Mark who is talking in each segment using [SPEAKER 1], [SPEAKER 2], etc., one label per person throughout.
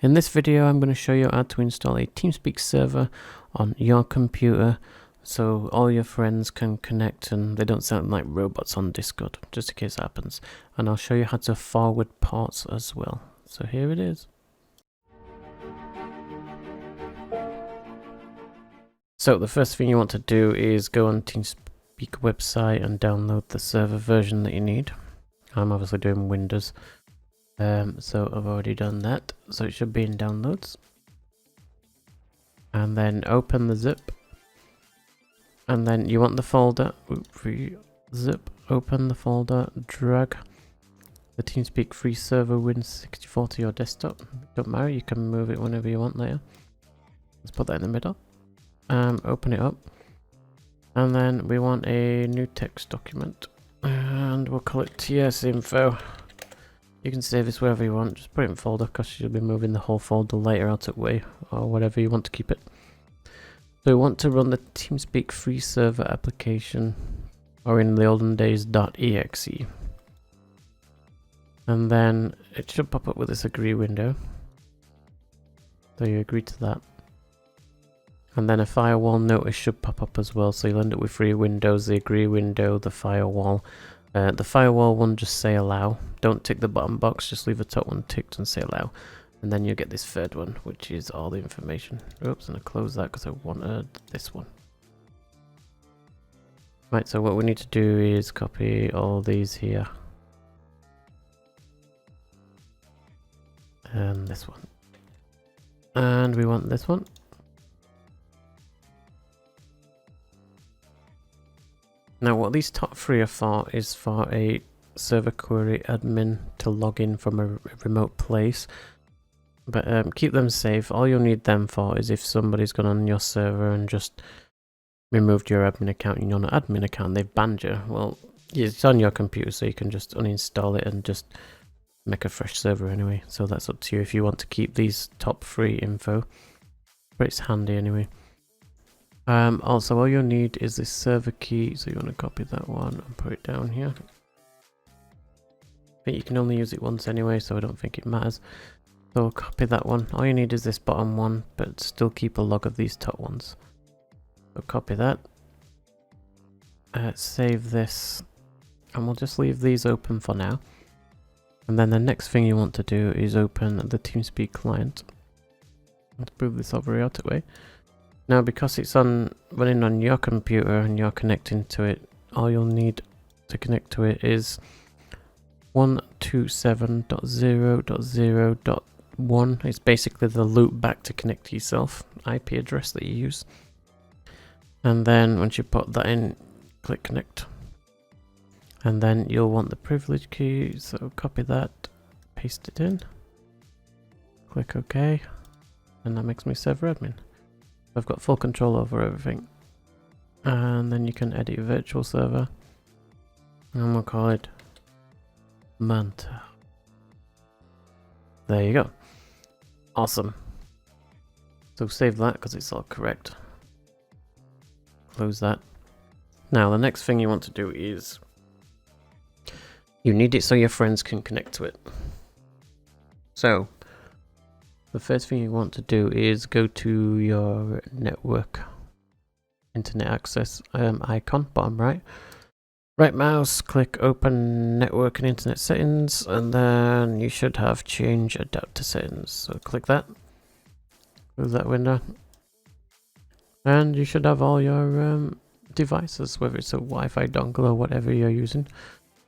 [SPEAKER 1] In this video I'm going to show you how to install a Teamspeak server on your computer so all your friends can connect and they don't sound like robots on Discord, just in case it happens. And I'll show you how to forward ports as well. So here it is. So the first thing you want to do is go on Teamspeak website and download the server version that you need. I'm obviously doing Windows. So I've already done that, so it should be in downloads. And then open the zip. And then you want the folder, zip, open the folder, drag the Teamspeak free server Win64 to your desktop. Don't matter, you can move it whenever you want later. Let's put that in the middle. Open it up. And then we want a new text document. And we'll call it TS info. You can save this wherever you want, just put it in folder because you'll be moving the whole folder later out of the way or whatever you want to keep it. So we want to run the Teamspeak free server application, or in the olden days .exe. And then it should pop up with this agree window. So you agree to that. And then a firewall notice should pop up as well, so you'll end up with three windows: the agree window, the firewall. The firewall one, just say allow. Don't tick the bottom box, just leave the top one ticked and say allow. And then you get this third one, which is all the information. Oops, and I closed that because I wanted this one. Right, so what we need to do is copy all these here. And this one. And we want this one. Now what these top three are for is for a server query admin to log in from a remote place. But keep them safe. All you'll need them for is if somebody's gone on your server and just removed your admin account and you're on an admin account, they've banned you. Well, it's on your computer, so you can just uninstall it and just make a fresh server anyway. So that's up to you if you want to keep these top three info. But it's handy anyway. Also, all you'll need is this server key, so you want to copy that one and put it down here. But you can only use it once anyway, so I don't think it matters. So copy that one. All you need is this bottom one, but still keep a log of these top ones. So copy that. Save this, and we'll just leave these open for now. And then the next thing you want to do is open the Teamspeak client. Let's move this over out of the way. Now, because it's running on your computer and you're connecting to it, all you'll need to connect to it is 127.0.0.1. It's basically the loop back to connect to yourself IP address that you use. And then once you put that in, click connect. And then you'll want the privilege key, so copy that, paste it in, click OK, and that makes me server admin. I've got full control over everything. And then you can edit your virtual server. And we'll call it Manta. There you go. Awesome. So save that because it's all correct. Close that. Now the next thing you want to do is you need it so your friends can connect to it. So the first thing you want to do is go to your network internet access icon, bottom right. Right mouse, click open network and internet settings, and then you should have change adapter settings. So click that, close that window, and you should have all your devices, whether it's a Wi-Fi dongle or whatever you're using.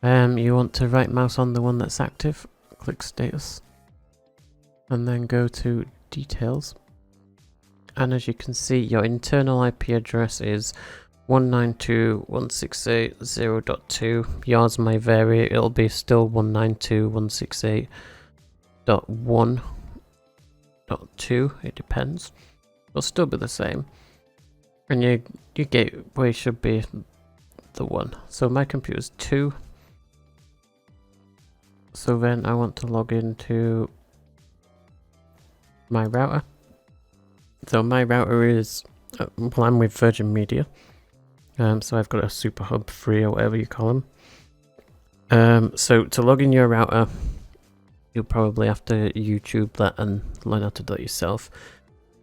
[SPEAKER 1] You want to right mouse on the one that's active, click status. And then go to details, and as you can see, your internal IP address is 192.168.0.2. yours may vary, it'll be still 192.168.1.2, it depends, it'll still be the same, and your gateway should be the one. So my computer's 2, so then I want to log into my router. So my router is, well, I'm with Virgin Media, so I've got a Super Hub 3 or whatever you call them. So to log in your router, you'll probably have to YouTube that and learn how to do it yourself.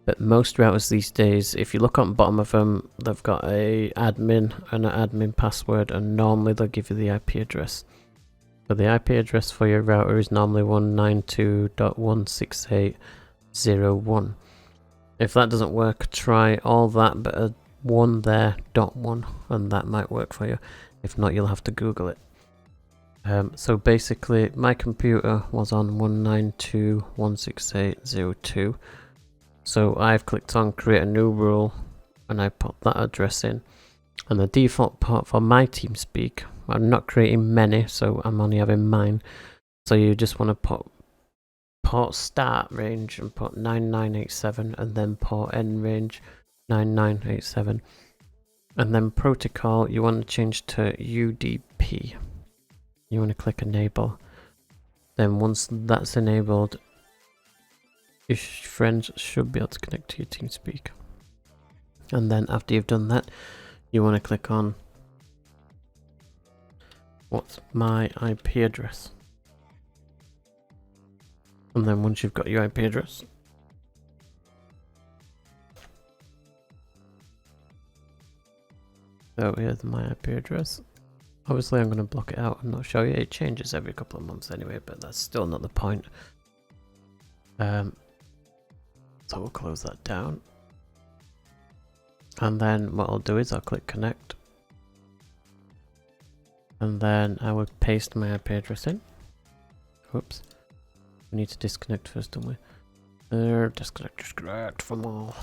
[SPEAKER 1] But most routers these days, if you look on the bottom of them, they've got a admin and an admin password, and normally they'll give you the IP address. So the IP address for your router is normally 192.168.0.1. If that doesn't work, try all that but a 1 there, .1, and that might work for you. If not, you'll have to Google it. So basically, my computer was on 192.168.0.2. So I've clicked on create a new rule and I put that address in. And the default port for my Teamspeak, I'm not creating many, so I'm only having mine. So you just want to put port start range and put 9987, and then port end range 9987. And then protocol, you want to change to UDP. You want to click enable. Then once that's enabled, your friends should be able to connect to your Teamspeak. And then after you've done that, you want to click on what's my IP address. And then once you've got your IP address, so here's my IP address. Obviously I'm going to block it out and not show you. It changes every couple of months anyway, but that's still not the point. So we'll close that down. And then what I'll do is I'll click connect. And then I will paste my IP address in. Whoops. We need to disconnect first, don't we? Disconnect from all.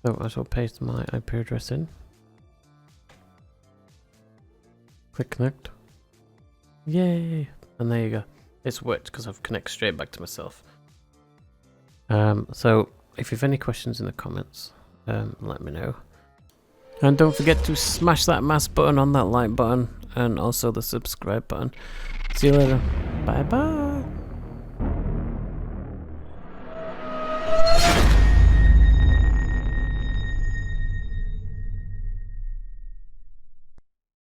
[SPEAKER 1] So I shall paste my IP address in. Click connect. Yay! And there you go. It's worked because I've connected straight back to myself. So if you have any questions in the comments, let me know. And don't forget to smash that mouse button on that like button and also the subscribe button. See you later. Bye bye.